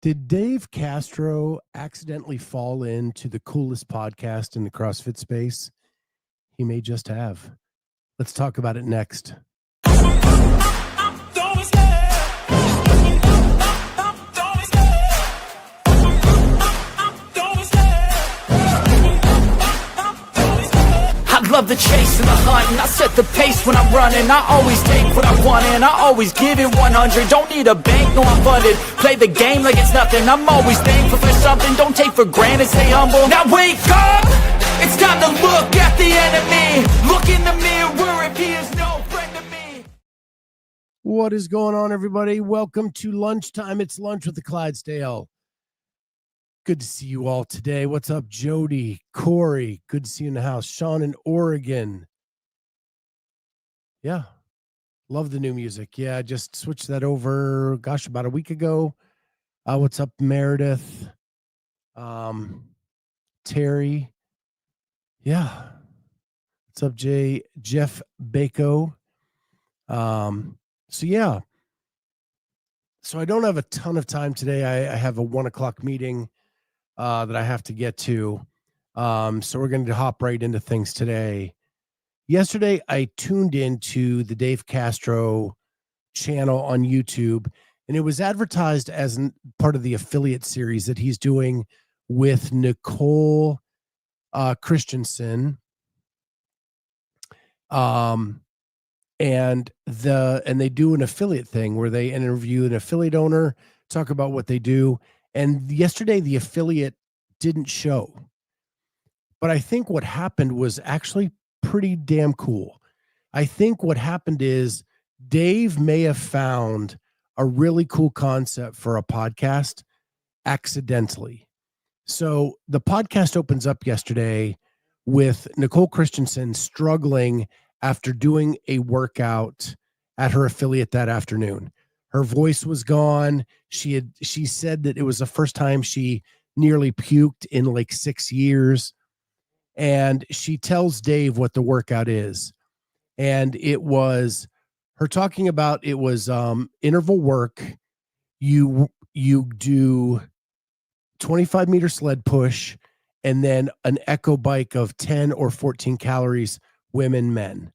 Did Dave Castro accidentally fall into the coolest podcast in the CrossFit space? He may just have. Let's talk about it next. I love the chase and the hunt, and I set the pace when I'm running. I always take what I want and I always give it 100. Don't need a bank, no I'm funded. Play the game like it's nothing. I'm always thankful for something. Don't take for granted, stay humble. Now wake up! It's time to look at the enemy. Look in the mirror if he is no friend to me. What is going on, everybody? Welcome to lunchtime. It's lunch with the Clydesdale. Good to see you all today. What's up, Jody, Corey? Good to see you in the house. Sean in Oregon. Yeah, love the new music. Yeah, I just switched that over, about a week ago. What's up, Meredith? Terry. Yeah. What's up, Jeff Bako? So I don't have a ton of time today. I have a 1:00 meeting that I have to get to. So we're going to hop right into things today. Yesterday, I tuned into the Dave Castro channel on YouTube, and it was advertised as part of the affiliate series that he's doing with Nicole Christensen. And they do an affiliate thing where they interview an affiliate owner, talk about what they do. And yesterday, the affiliate didn't show. But I think what happened was actually pretty damn cool. I think what happened is Dave may have found a really cool concept for a podcast accidentally. So the podcast opens up yesterday with Nicole Christensen struggling after doing a workout at her affiliate that afternoon. Her voice was gone. She said that it was the first time she nearly puked in like 6 years. And she tells Dave what the workout is. And it was her talking about it was interval work. You do 25-meter sled push and then an echo bike of 10 or 14 calories, women, men.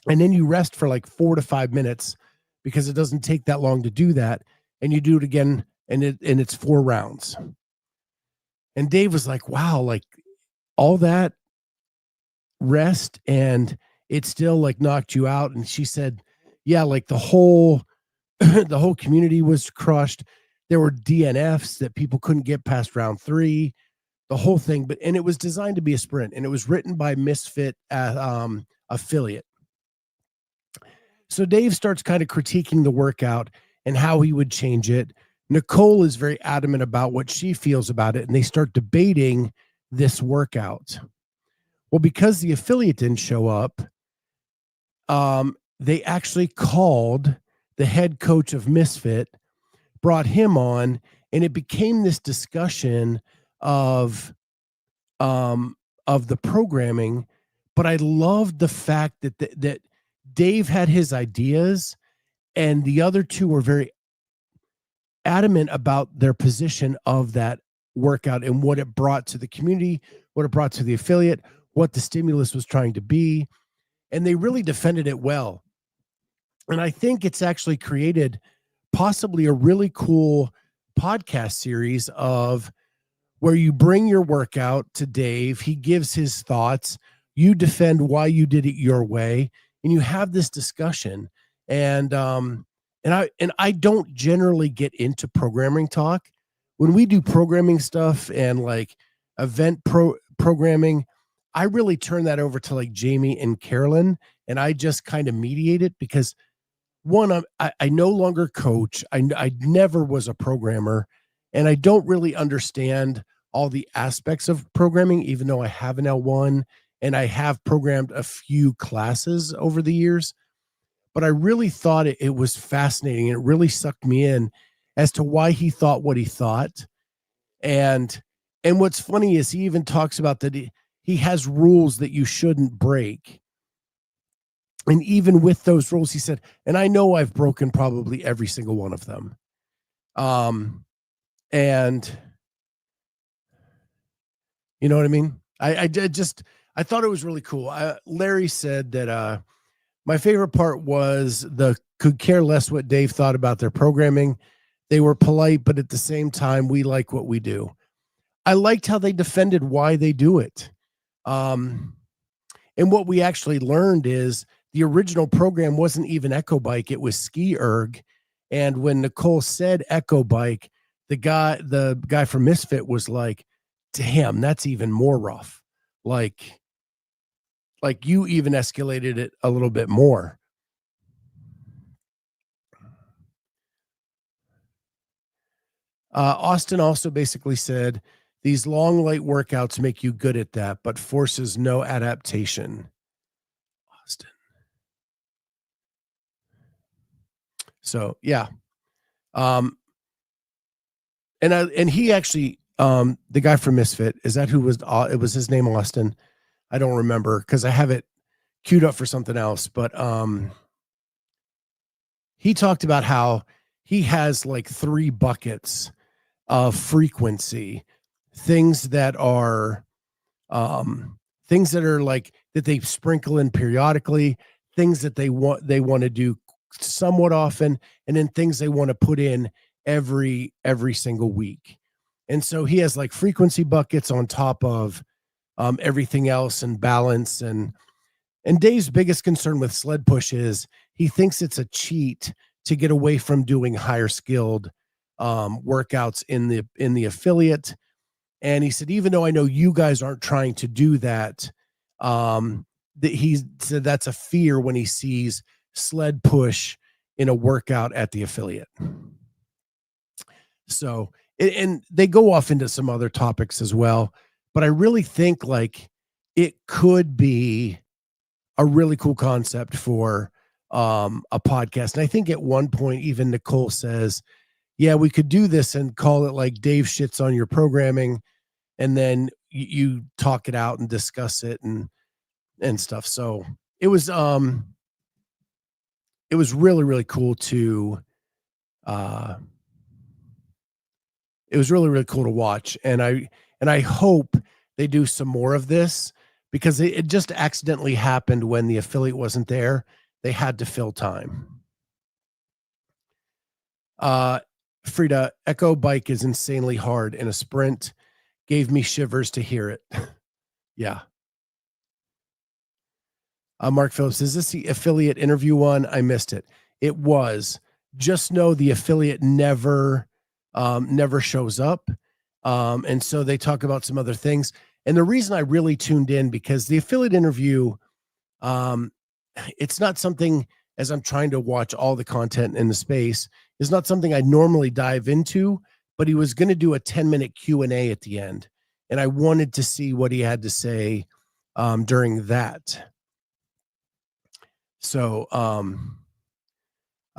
And then you rest for like 4 to 5 minutes because it doesn't take that long to do that. And you do it again, and it's 4 rounds. And Dave was like, wow, like all that rest and it still like knocked you out. And she said, yeah, like the whole community was crushed. There were DNFs that people couldn't get past round 3, the whole thing. And it was designed to be a sprint, and it was written by Misfit affiliate. So Dave starts kind of critiquing the workout and how he would change it. Nicole is very adamant about what she feels about it, and they start debating this workout. Well, because the affiliate didn't show up, they actually called the head coach of Misfit, brought him on, and it became this discussion of the programming. But I loved the fact that Dave had his ideas, and the other two were very adamant about their position of that workout and what it brought to the community, what it brought to the affiliate, what the stimulus was trying to be. And they really defended it well. And I think it's actually created possibly a really cool podcast series of where you bring your workout to Dave. He gives his thoughts. You defend why you did it your way. And you have this discussion. And I don't generally get into programming talk. When we do programming stuff and like event programming, I really turn that over to like Jamie and Carolyn, and I just kind of mediate it because one, I no longer coach. I never was a programmer, and I don't really understand all the aspects of programming, even though I have an L1 and I have programmed a few classes over the years. But I really thought it was fascinating, and it really sucked me in as to why he thought what he thought. And what's funny is he even talks about that he has rules that you shouldn't break. And even with those rules, he said, and I know I've broken probably every single one of them. And you know what I mean? I thought it was really cool. Larry said that my favorite part was the could care less what Dave thought about their programming. They were polite, but at the same time, we like what we do. I liked how they defended why they do it. And what we actually learned is the original program wasn't even Echo Bike, it was Ski Erg. And when Nicole said Echo Bike, the guy from Misfit was like, damn, that's even more rough. Like you even escalated it a little bit more. Austin also basically said, these long, light workouts make you good at that, but forces no adaptation. Austin. So, yeah. And he actually, the guy from Misfit, is that who was, it was his name, Austin. I don't remember because I have it queued up for something else, but he talked about how he has like 3 buckets of frequency, things that are like that they sprinkle in periodically, things that they want to do somewhat often, and then things they want to put in every single week. And so he has like frequency buckets on top of everything else, and balance. And Dave's biggest concern with sled push is he thinks it's a cheat to get away from doing higher skilled workouts in the affiliate. And he said, even though I know you guys aren't trying to do that, that he said that's a fear when he sees sled push in a workout at the affiliate. So, and they go off into some other topics as well, but I really think like it could be a really cool concept for a podcast. And I think at one point, even Nicole says, yeah, we could do this and call it like Dave shits on your programming. And then you talk it out and discuss it and stuff. So it was really, really cool to, it was really, really cool to watch. And I hope they do some more of this, because it just accidentally happened when the affiliate wasn't there. They had to fill time. Frida, Echo Bike is insanely hard in a sprint. Gave me shivers to hear it. Yeah. Mark Phillips, is this the affiliate interview one? I missed it. It was. Just know the affiliate never shows up. And so they talk about some other things. And the reason I really tuned in, because the affiliate interview, it's not something, as I'm trying to watch all the content in the space, is not something I normally dive into, but he was going to do a 10-minute Q&A at the end. And I wanted to see what he had to say during that. So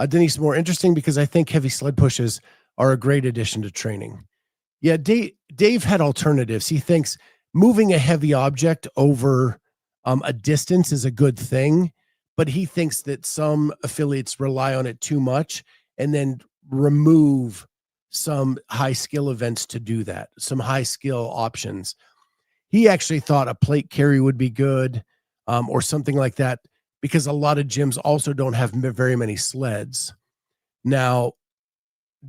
Denise, more interesting because I think heavy sled pushes are a great addition to training. Yeah, Dave had alternatives. He thinks moving a heavy object over a distance is a good thing, but he thinks that some affiliates rely on it too much and then remove some high skill events to do that, some high skill options. He actually thought a plate carry would be good, or something like that, because a lot of gyms also don't have very many sleds. Now,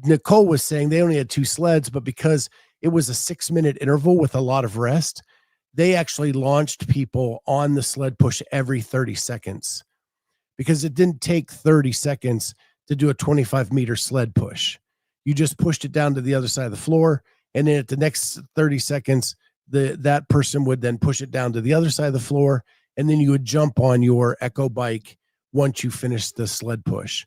Nicole was saying they only had 2 sleds, but because it was a 6-minute interval with a lot of rest, they actually launched people on the sled push every 30 seconds, because it didn't take 30 seconds to do a 25-meter sled push. You just pushed it down to the other side of the floor, and then at the next 30 seconds, that person would then push it down to the other side of the floor, and then you would jump on your Echo Bike once you finished the sled push.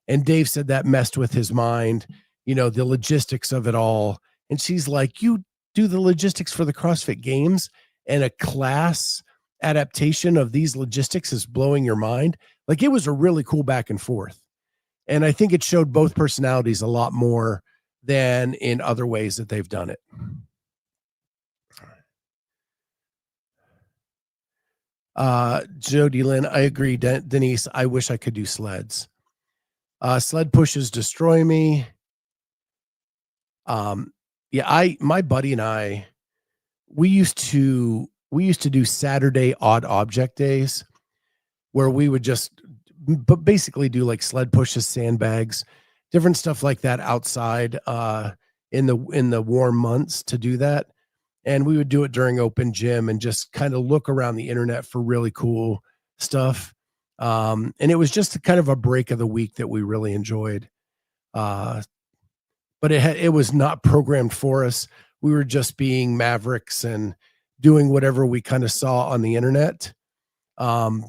And Dave said that messed with his mind, the logistics of it all. And she's like, you do the logistics for the CrossFit Games, and a class adaptation of these logistics is blowing your mind. Like, it was a really cool back and forth. And I think it showed both personalities a lot more than in other ways that they've done it. Jody Lynn, I agree. Denise, I wish I could do sleds. Sled pushes destroy me. my buddy and I, we used to do Saturday odd object days where we would just basically do like sled pushes, sandbags, different stuff like that outside in the warm months to do that. And we would do it during open gym and just kind of look around the internet for really cool stuff. And it was just kind of a break of the week that we really enjoyed. But it was not programmed for us. We were just being mavericks and doing whatever we kind of saw on the internet. And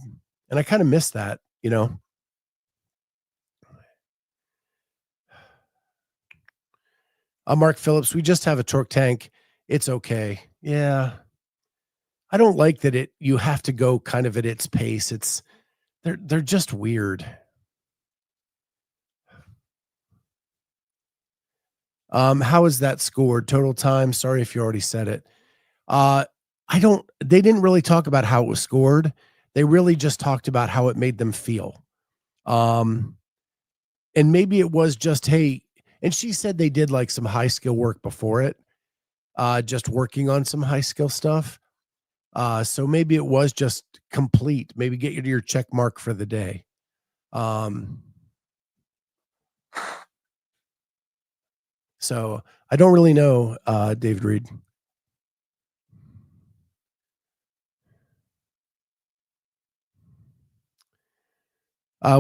I kind of miss that, you know. Mark Phillips, we just have a torque tank. It's okay. Yeah. I don't like that you have to go kind of at its pace. They're just weird. How is that scored? Total time? Sorry if you already said it. They didn't really talk about how it was scored. They really just talked about how it made them feel. And maybe it was just, hey, and she said they did like some high skill work before it, just working on some high skill stuff. So maybe it was just complete. Maybe get your check mark for the day. So I don't really know, David Reed.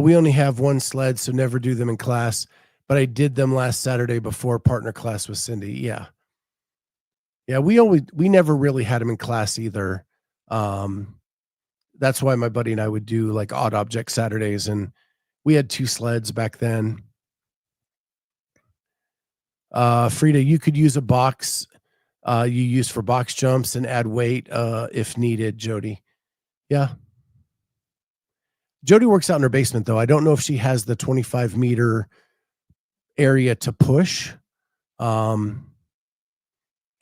We only have one sled, so never do them in class. But I did them last Saturday before partner class with Cindy. Yeah. Yeah, we never really had them in class either. That's why my buddy and I would do like odd object Saturdays, and we had 2 sleds back then. Frida, you could use a box you use for box jumps and add weight if needed, Jody. Yeah. Jody works out in her basement, though. I don't know if she has the 25-meter area to push. And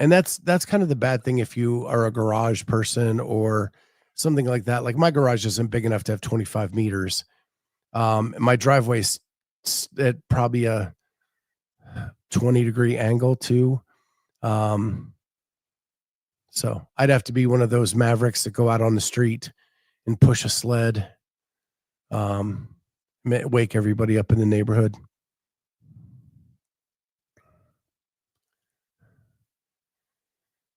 that's kind of the bad thing if you are a garage person or something like that. Like my garage isn't big enough to have 25 meters. My driveway's at probably a 20-degree angle too. So I'd have to be one of those mavericks that go out on the street and push a sled, wake everybody up in the neighborhood.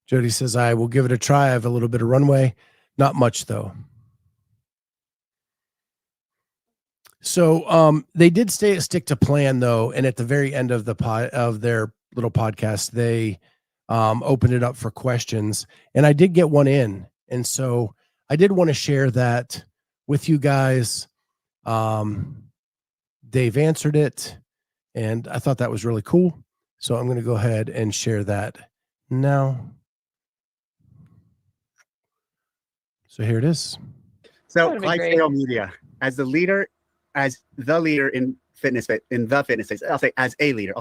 Jody says, I will give it a try. I have a little bit of runway. Not much, though. So they did stick to plan, though. And at the very end of their little podcast, they opened it up for questions. And I did get one in. And so I did want to share that with you guys. They've answered it. And I thought that was really cool. So I'm going to go ahead and share that now. So here it is. So Clydesdale Media, as the leader in fitness space, I'll say as a leader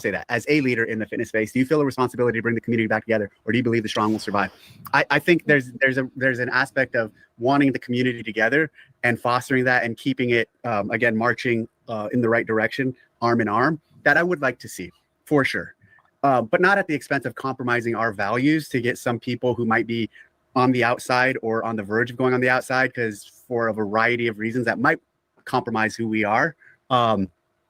in the fitness space, do you feel a responsibility to bring the community back together, or do you believe the strong will survive? I think there's an aspect of wanting the community together and fostering that and keeping it again marching in the right direction, arm in arm, that I would like to see for sure, but not at the expense of compromising our values to get some people who might be on the outside or on the verge of going on the outside, because for a variety of reasons that might compromise who we are.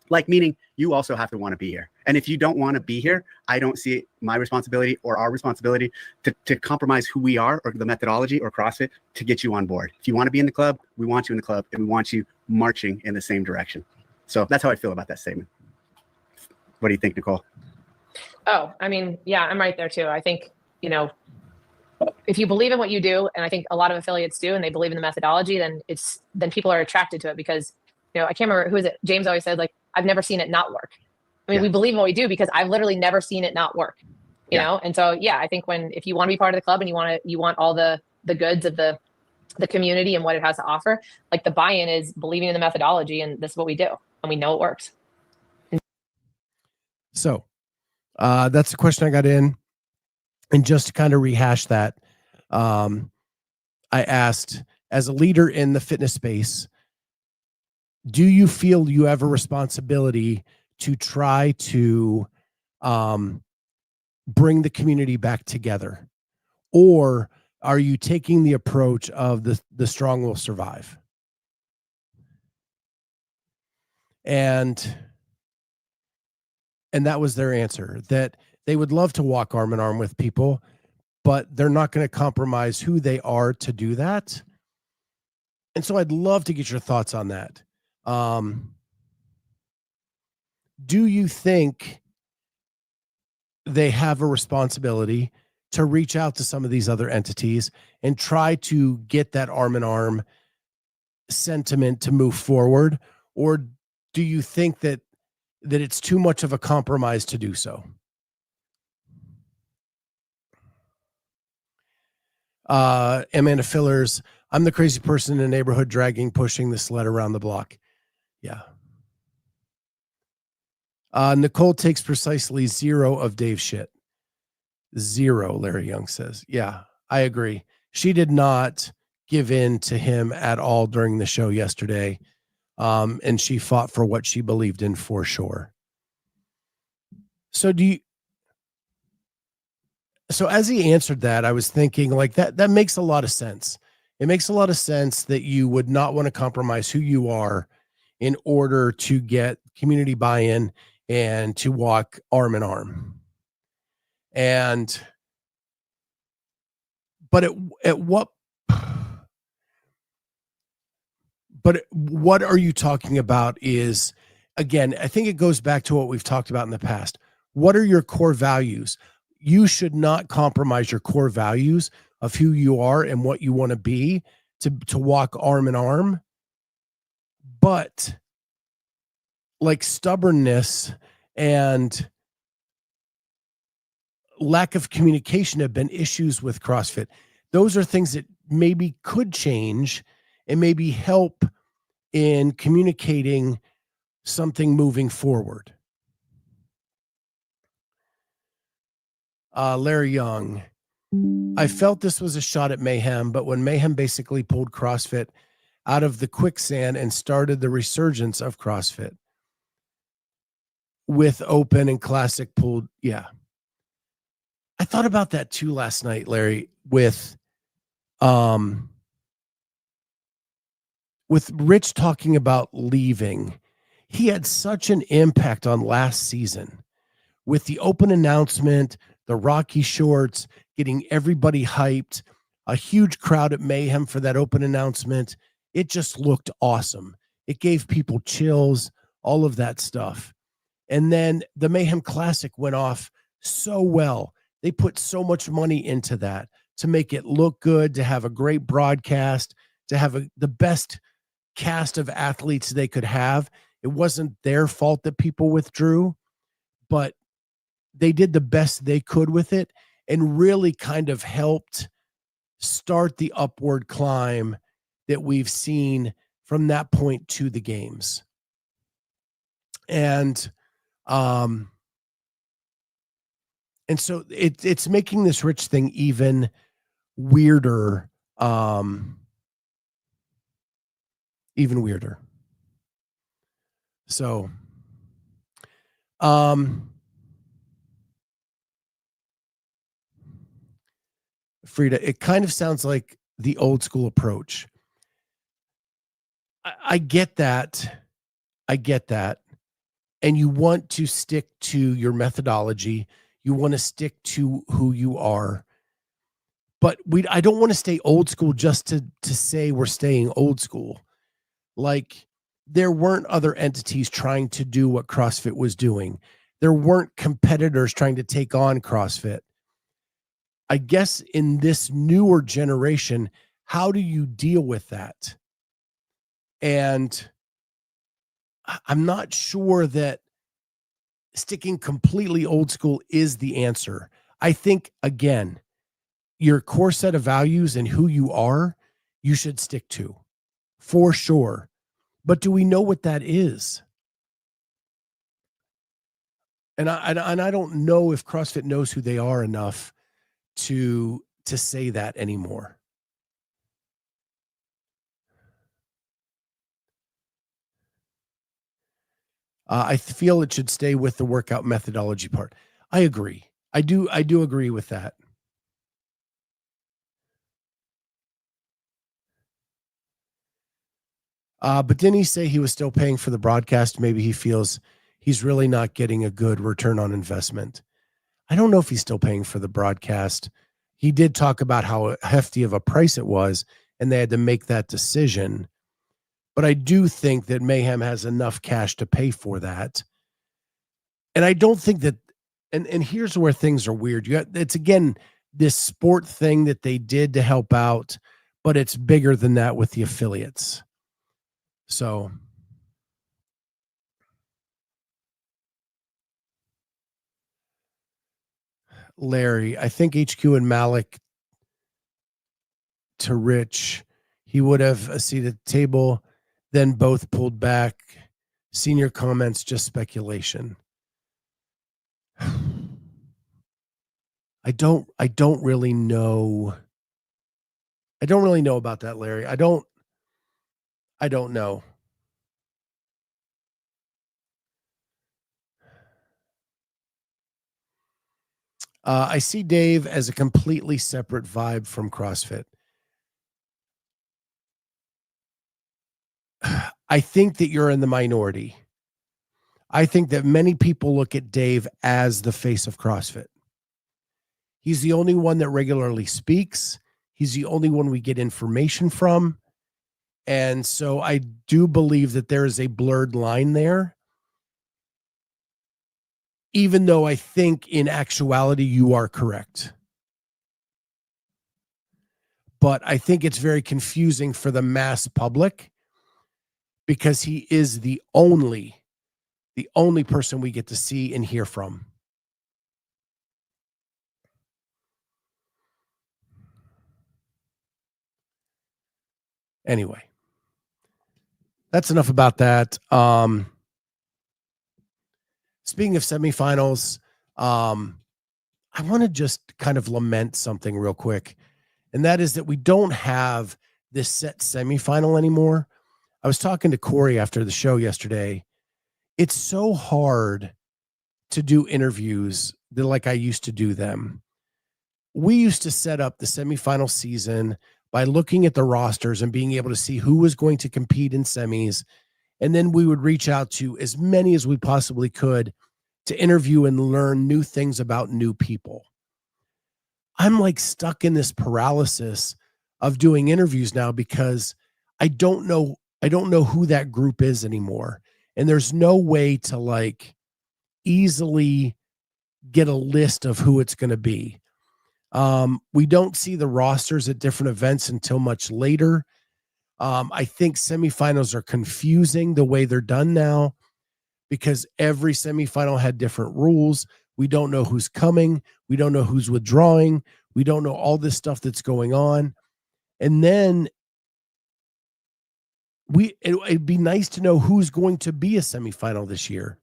Like meaning you also have to want to be here. And if you don't want to be here, I don't see it my responsibility or our responsibility to compromise who we are or the methodology or CrossFit to get you on board. If you want to be in the club, we want you in the club, and we want you marching in the same direction. So that's how I feel about that statement. What do you think, Nicole? Oh, I mean, yeah, I'm right there too. I think, if you believe in what you do, and I think a lot of affiliates do, and they believe in the methodology, then people are attracted to it because, I can't remember who is it. James always said, like, I've never seen it not work. I mean, we believe in what we do because I've literally never seen it not work, you know? And so, yeah, I think if you want to be part of the club and you want all the goods of the community and what it has to offer, like the buy-in is believing in the methodology, and this is what we do, and we know it works. So that's the question I got in. And just to kind of rehash that, I asked, as a leader in the fitness space, do you feel you have a responsibility to try to bring the community back together? Or are you taking the approach of the strong will survive? And that was their answer, that they would love to walk arm in arm with people, but they're not going to compromise who they are to do that. And so I'd love to get your thoughts on that. Do you think they have a responsibility to reach out to some of these other entities and try to get that arm in arm sentiment to move forward? Or do you think that it's too much of a compromise to do so? Amanda Fillers, I'm the crazy person in the neighborhood pushing the sled around the block. Yeah. Nicole takes precisely 0 of Dave's shit. 0, Larry Young says. Yeah, I agree. She did not give in to him at all during the show yesterday. And she fought for what she believed in for sure. So as he answered that, I was thinking like that makes a lot of sense. It makes a lot of sense that you would not want to compromise who you are in order to get community buy-in and to walk arm in arm. But what are you talking about is, again, I think it goes back to what we've talked about in the past. What are your core values? You should not compromise your core values of who you are and what you want to be to walk arm in arm. But like stubbornness and lack of communication have been issues with CrossFit. Those are things that maybe could change and maybe help in communicating something moving forward. Larry Young, I felt this was a shot at Mayhem, but when Mayhem basically pulled CrossFit out of the quicksand and started the resurgence of CrossFit with open and classic pulled. Yeah. I thought about that too last night, Larry, with Rich talking about leaving. He had such an impact on last season with the open announcement, the Rocky shorts, getting everybody hyped, a huge crowd at Mayhem for that open announcement. It just looked awesome. It gave people chills, all of that stuff. And then the Mayhem Classic went off so well. They put so much money into that to make it look good, to have a great broadcast, to have the best cast of athletes they could have. It wasn't their fault that people withdrew, but they did the best they could with it and really kind of helped start the upward climb that we've seen from that point to the games. And so it's making this Rich thing even weirder, even weirder. So, Frida, it kind of sounds like the old school approach. I get that. I get that. And you want to stick to your methodology. You want to stick to who you are. But I don't want to stay old school just to say we're staying old school. Like, there weren't other entities trying to do what CrossFit was doing. There weren't competitors trying to take on CrossFit. I guess in this newer generation, how do you deal with that? And I'm not sure that sticking completely old school is the answer. I think, again, your core set of values and who you are, you should stick to for sure. But do we know what that is? And I don't know if CrossFit knows who they are enough to say that anymore. I feel it should stay with the workout methodology part. I agree. I do agree with that. But didn't he say he was still paying for the broadcast? Maybe he feels he's really not getting a good return on investment. I don't know if he's still paying for the broadcast. He did talk about how hefty of a price it was, and they had to make that decision. But I do think that Mayhem has enough cash to pay for that. And I don't think that, and here's where things are weird. It's again this sport thing that they did to help out, but it's bigger than that with the affiliates. So Larry, I think HQ and Malik to Rich, he would have a seat at the table, then both pulled back. Senior comments, just speculation. I don't really know. I don't really know about that, Larry. I don't know. I see Dave as a completely separate vibe from CrossFit. I think that you're in the minority. I think that many people look at Dave as the face of CrossFit. He's the only one that regularly speaks. He's the only one we get information from. And so I do believe that there is a blurred line there. Even though I think in actuality you are correct. But I think it's very confusing for the mass public because he is the only person we get to see and hear from. Anyway, that's enough about that. Speaking of semifinals, I want to just kind of lament something real quick. And that is that we don't have this set semifinal anymore. I was talking to Corey after the show yesterday. It's so hard to do interviews like I used to do them. We used to set up the semifinal season by looking at the rosters and being able to see who was going to compete in semis. And then we would reach out to as many as we possibly could to interview and learn new things about new people. I'm like stuck in this paralysis of doing interviews now because I don't know who that group is anymore. And there's no way to like easily get a list of who it's going to be. We don't see the rosters at different events until much later. I think semifinals are confusing the way they're done now because every semifinal had different rules. We don't know who's coming. We don't know who's withdrawing. We don't know all this stuff that's going on. And then it'd be nice to know who's going to be a semifinal this year.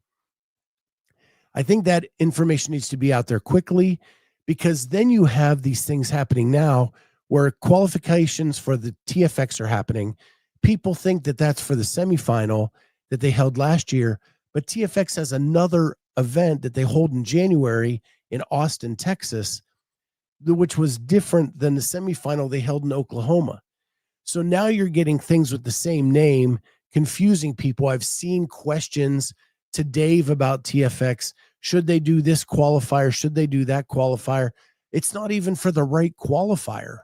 I think that information needs to be out there quickly because then you have these things happening now where qualifications for the TFX are happening. People think that that's for the semifinal that they held last year, but TFX has another event that they hold in January in Austin, Texas, which was different than the semifinal they held in Oklahoma. So now you're getting things with the same name, confusing people. I've seen questions to Dave about TFX. Should they do this qualifier? Should they do that qualifier? It's not even for the right qualifier.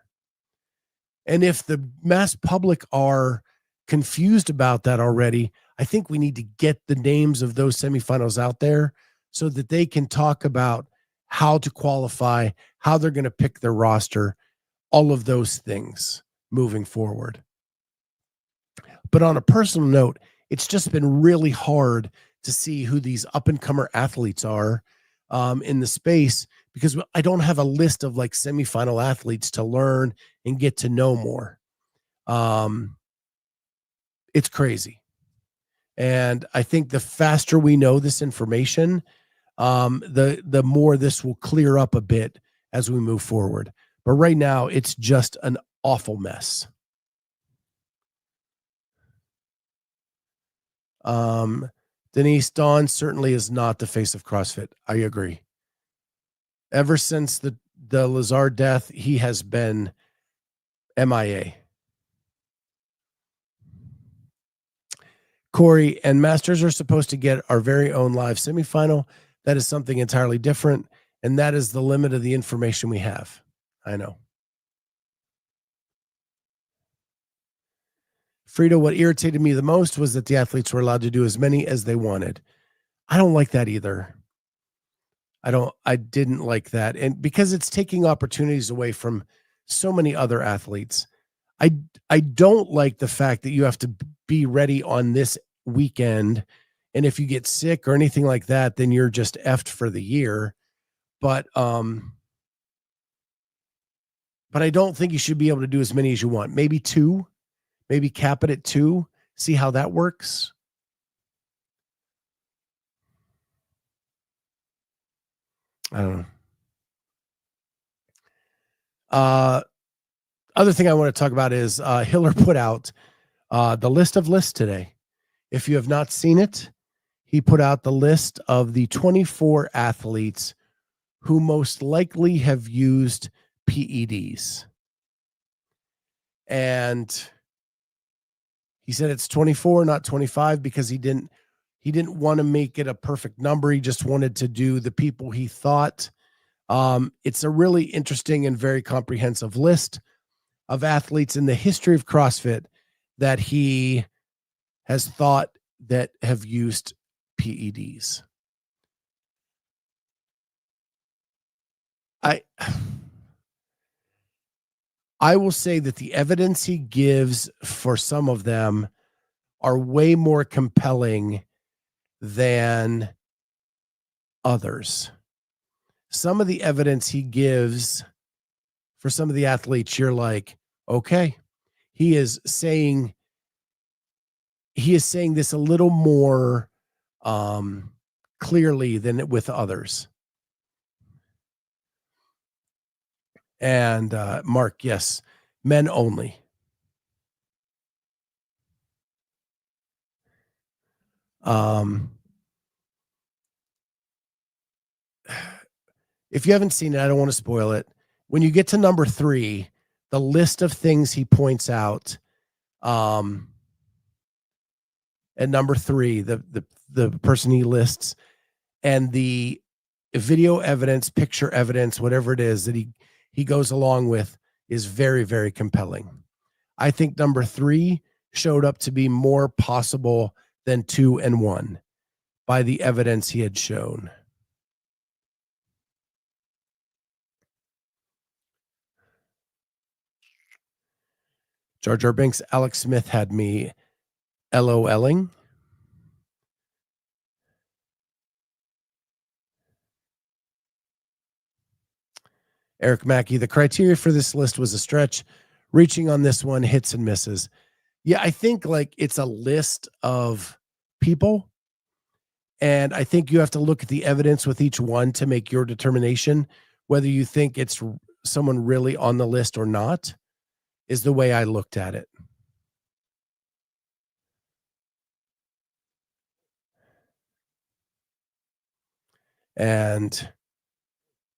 And if the mass public are confused about that already, I think we need to get the names of those semifinals out there so that they can talk about how to qualify, how they're going to pick their roster, all of those things moving forward. But on a personal note, it's just been really hard to see who these up-and-comer athletes are in the space because I don't have a list of like semifinal athletes to learn and get to know more. It's crazy. And I think the faster we know this information, the more this will clear up a bit as we move forward. But right now, it's just an awful mess. Denise, Dawn certainly is not the face of CrossFit. I agree. Ever since the Lazard death, he has been MIA. Corey, and Masters are supposed to get our very own live semifinal. That is something entirely different, and that is the limit of the information we have. I know. Frida, what irritated me the most was that the athletes were allowed to do as many as they wanted. I don't like that either. I didn't like that. And because it's taking opportunities away from so many other athletes. I don't like the fact that you have to be ready on this weekend. And if you get sick or anything like that, then you're just effed for the year. But I don't think you should be able to do as many as you want. Maybe 2, maybe cap it at 2, see how that works. I don't know. Other thing I want to talk about is Hiller put out the list of lists today. If you have not seen it, he put out the list of the 24 athletes who most likely have used PEDs. And he said it's 24, not 25, because he didn't want to make it a perfect number. He just wanted to do the people he thought. It's a really interesting and very comprehensive list of athletes in the history of CrossFit that he has thought that have used PEDs. I will say that the evidence he gives for some of them are way more compelling than others. Some of the evidence he gives for some of the athletes, you're like, okay, he is saying this a little more clearly than with others. And Mark, yes, men only. If you haven't seen it, I don't want to spoil it. When you get to number 3, the list of things he points out, at number 3, the person he lists, and the video evidence, picture evidence, whatever it is that he goes along with, is very, very compelling. I think number 3 showed up to be more possible than 2 and 1 by the evidence he had shown. Jar Jar Binks, Alex Smith had me LOLing. Eric Mackey, the criteria for this list was a stretch. Reaching on this one, hits and misses. Yeah, I think like it's a list of people. And I think you have to look at the evidence with each one to make your determination whether you think it's someone really on the list or not, is the way I looked at it. And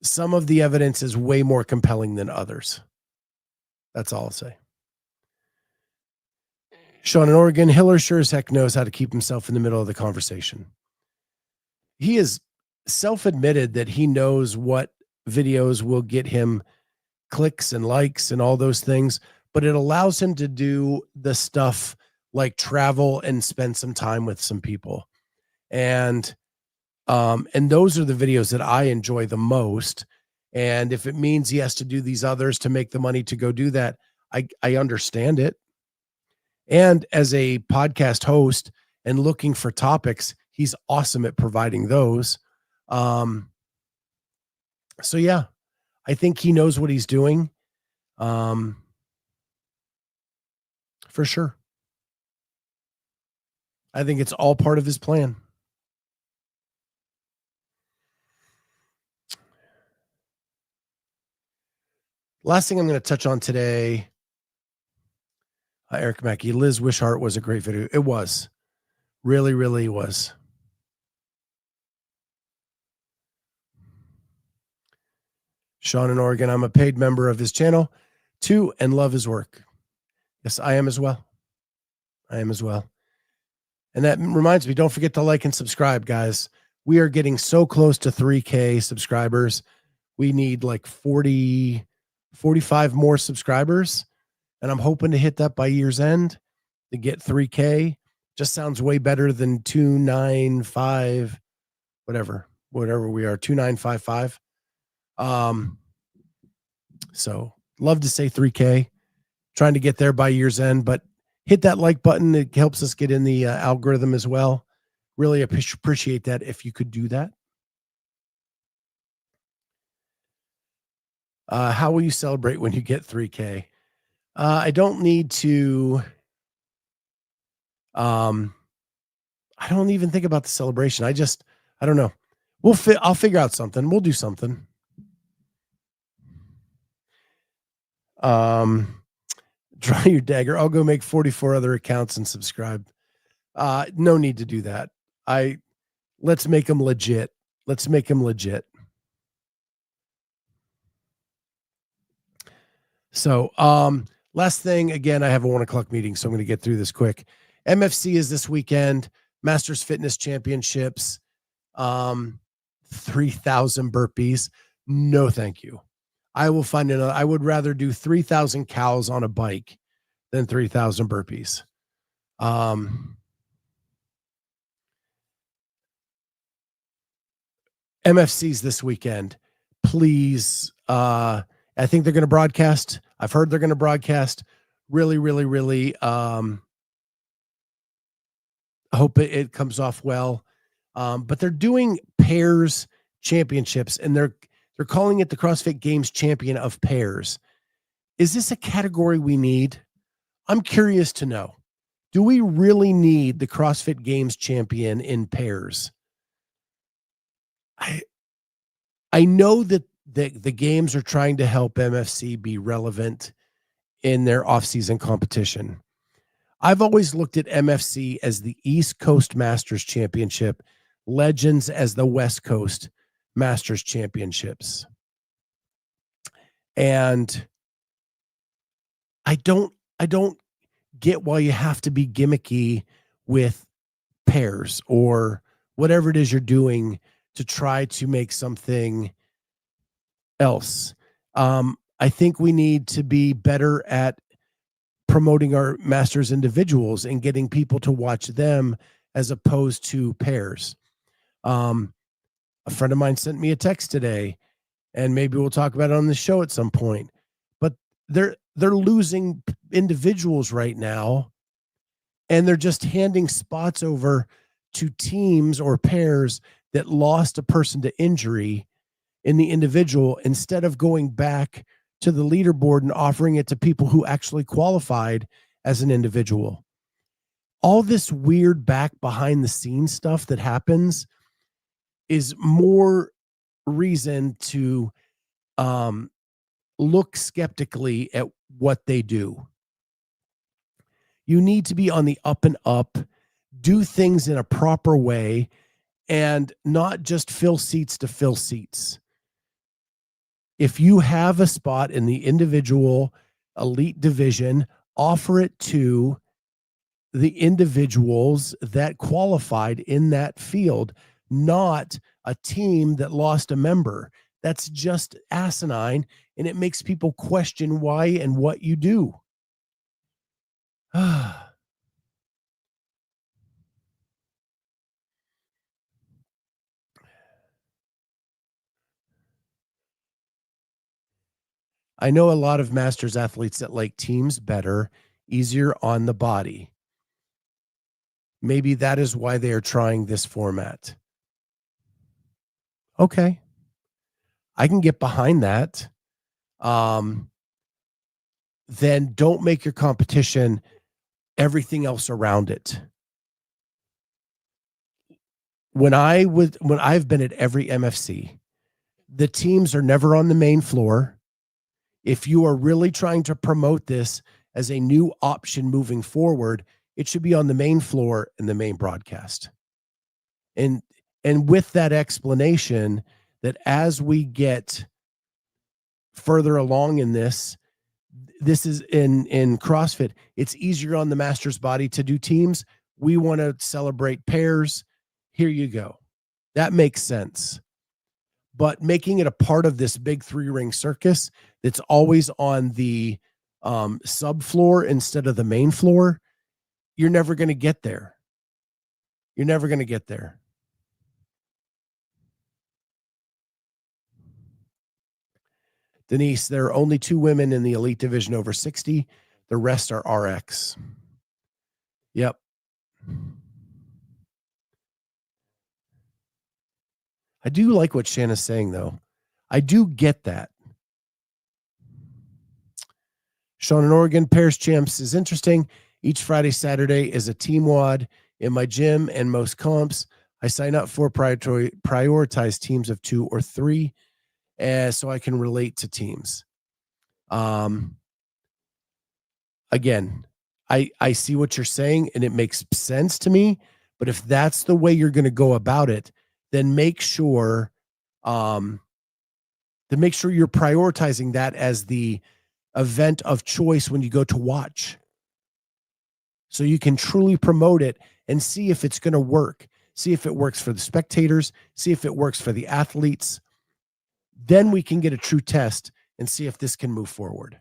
some of the evidence is way more compelling than others. That's all I'll say. Sean in Oregon, Hiller sure as heck knows how to keep himself in the middle of the conversation. He is self-admitted that he knows what videos will get him clicks and likes and all those things, but it allows him to do the stuff like travel and spend some time with some people. And those are the videos that I enjoy the most. And if it means he has to do these others to make the money to go do that, I understand it. And as a podcast host and looking for topics, he's awesome at providing those. So yeah, I think he knows what he's doing. For sure. I think it's all part of his plan. Last thing I'm going to touch on today, Eric Mackey, Liz Wishart was a great video. It was. Really, really was. Sean in Oregon, I'm a paid member of his channel too and love his work. Yes, I am as well. And that reminds me, don't forget to like and subscribe, guys. We are getting so close to 3K subscribers. We need like 40, 45 more subscribers. And I'm hoping to hit that by year's end to get 3K. Just sounds way better than 295, whatever we are, 2955. So love to say 3K, trying to get there by year's end, but hit that like button. It helps us get in the algorithm as well. Really appreciate that if you could do that. How will you celebrate when you get 3K? I don't need to. I don't even think about the celebration. I don't know. I'll figure out something. We'll do something. Draw your dagger. I'll go make 44 other accounts and subscribe. No need to do that. Let's make them legit. So, last thing, again, I have a 1:00 meeting, so I'm going to get through this quick. MFC is this weekend, Masters Fitness Championships, 3,000 burpees. No, thank you. I will find another. I would rather do 3,000 cows on a bike than 3,000 burpees. MFC's this weekend. Please, I think they're going to broadcast. I've heard they're going to broadcast. Really, really, really hope it comes off well. But they're doing pairs championships, and they're calling it the CrossFit Games Champion of Pairs. Is this a category we need? I'm curious to know. Do we really need the CrossFit Games Champion in pairs? I know that the games are trying to help MFC be relevant in their off-season competition. I've always looked at MFC as the East Coast Masters Championship, Legends as the West Coast Masters Championships. And I don't get why you have to be gimmicky with pairs or whatever it is you're doing to try to make something else. I think we need to be better at promoting our masters individuals and getting people to watch them as opposed to pairs. A friend of mine sent me a text today, and maybe we'll talk about it on the show at some point, but they're losing individuals right now, and they're just handing spots over to teams or pairs that lost a person to injury in the individual instead of going back to the leaderboard and offering it to people who actually qualified as an individual. All this weird back behind the scenes stuff that happens is more reason to look skeptically at what they do. You need to be on the up and up, do things in a proper way, and not just fill seats to fill seats. If you have a spot in the individual elite division, offer it to the individuals that qualified in that field, not a team that lost a member. That's just asinine, and it makes people question why and what you do. I know a lot of masters athletes that like teams better, easier on the body. Maybe that is why they are trying this format. Okay. I can get behind that. Then don't make your competition everything else around it. When I've been at every MFC, the teams are never on the main floor. If you are really trying to promote this as a new option moving forward, it should be on the main floor in the main broadcast. And with that explanation that as we get further along in this. This is in CrossFit. It's easier on the master's body to do teams. We want to celebrate pairs. Here you go. That makes sense. But making it a part of this big 3-ring circus that's always on the subfloor instead of the main floor, you're never going to get there. You're never going to get there. Denise, there are only 2 women in the elite division over 60. The rest are RX. Yep. I do like what Shanna's saying, though. I do get that. Sean in Oregon, Pairs Champs is interesting. Each Friday, Saturday is a team WOD in my gym and most comps. I sign up for prioritize teams of 2 or 3 so I can relate to teams. Again, I see what you're saying and it makes sense to me, but if that's the way you're going to go about it, then make sure you're prioritizing that as the event of choice when you go to watch. So you can truly promote it and see if it's going to work. See if it works for the spectators, see if it works for the athletes. Then we can get a true test and see if this can move forward.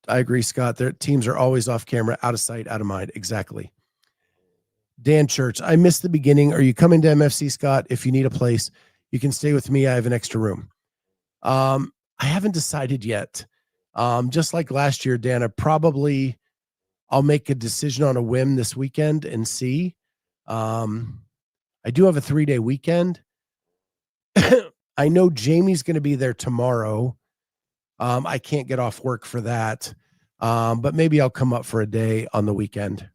I agree, Scott. Their teams are always off camera, out of sight, out of mind. Exactly. Dan Church, I missed the beginning. Are you coming to MFC, Scott? If you need a place, you can stay with me. I have an extra room. I haven't decided yet. Just like last year, Dan, I'll make a decision on a whim this weekend and see. I do have a 3-day weekend. I know Jamie's going to be there tomorrow. I can't get off work for that. But maybe I'll come up for a day on the weekend.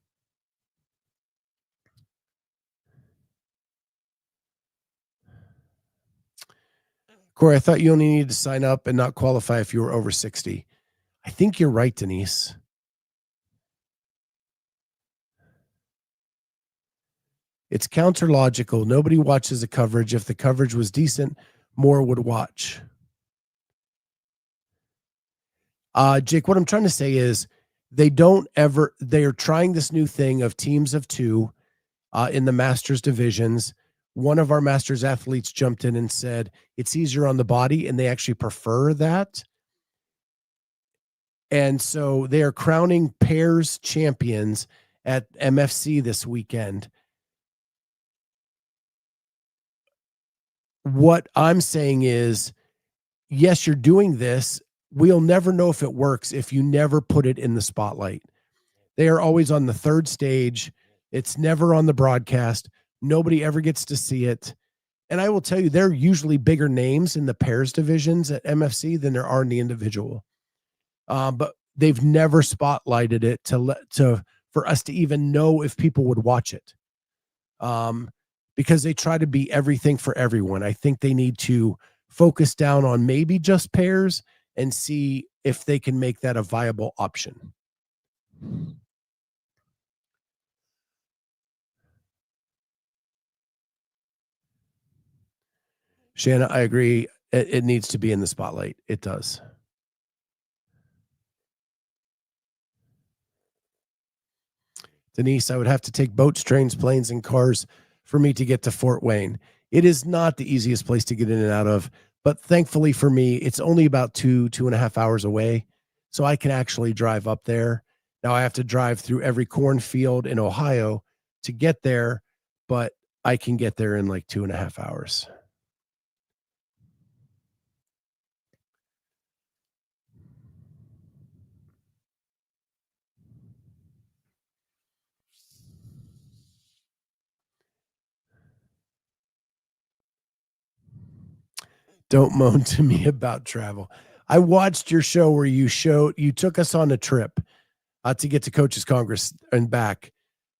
Corey, I thought you only needed to sign up and not qualify if you were over 60. I think you're right, Denise. It's counter-logical. Nobody watches the coverage. If the coverage was decent, more would watch. Jake, what I'm trying to say is they are trying this new thing of teams of 2 in the Masters divisions. One of our Masters athletes jumped in and said it's easier on the body, and they actually prefer that. And so they are crowning pairs champions at MFC this weekend. What I'm saying is, yes, you're doing this. We'll never know if it works if you never put it in the spotlight. They are always on the 3rd stage. It's never on the broadcast. Nobody ever gets to see it. And I will tell you, there are usually bigger names in the pairs divisions at MFC than there are in the individual. But they've never spotlighted it for us to even know if people would watch it. Because they try to be everything for everyone. I think they need to focus down on maybe just pairs and see if they can make that a viable option. Shanna, I agree. It needs to be in the spotlight. It does. Denise, I would have to take boats, trains, planes, and cars for me to get to Fort Wayne. It is not the easiest place to get in and out of, but thankfully for me, it's only about 2.5 hours away. So I can actually drive up there. Now I have to drive through every cornfield in Ohio to get there, but I can get there in like 2.5 hours. Don't moan to me about travel. I watched your show where you took us on a trip to get to Coaches Congress and back.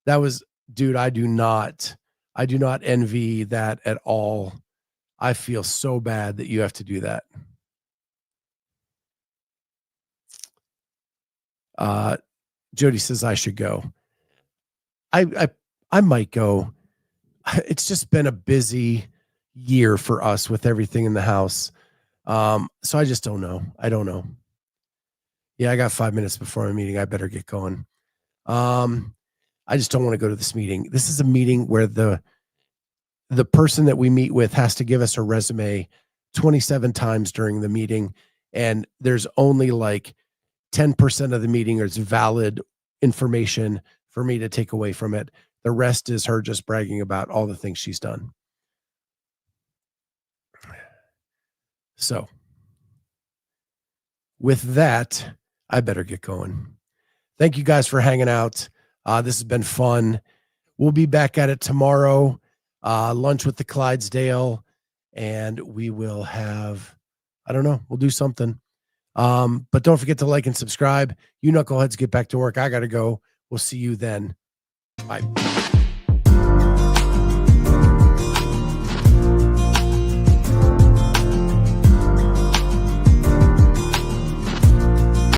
That was, dude, I do not envy that at all. I feel so bad that you have to do that. Jody says I should go. I might go. It's just been a busy year for us with everything in the house. So I just don't know. I don't know. Yeah, I got 5 minutes before my meeting. I better get going. I just don't want to go to this meeting. This is a meeting where the person that we meet with has to give us a resume 27 times during the meeting. And there's only like 10% of the meeting is valid information for me to take away from it. The rest is her just bragging about all the things she's done. So with that, I better get going. Thank you guys for hanging out. This has been fun. We'll be back at it tomorrow. Lunch with the Clydesdale, and we will have, I don't know, we'll do something. But don't forget to like and subscribe. You knuckleheads get back to work. I got to go. We'll see you then. Bye.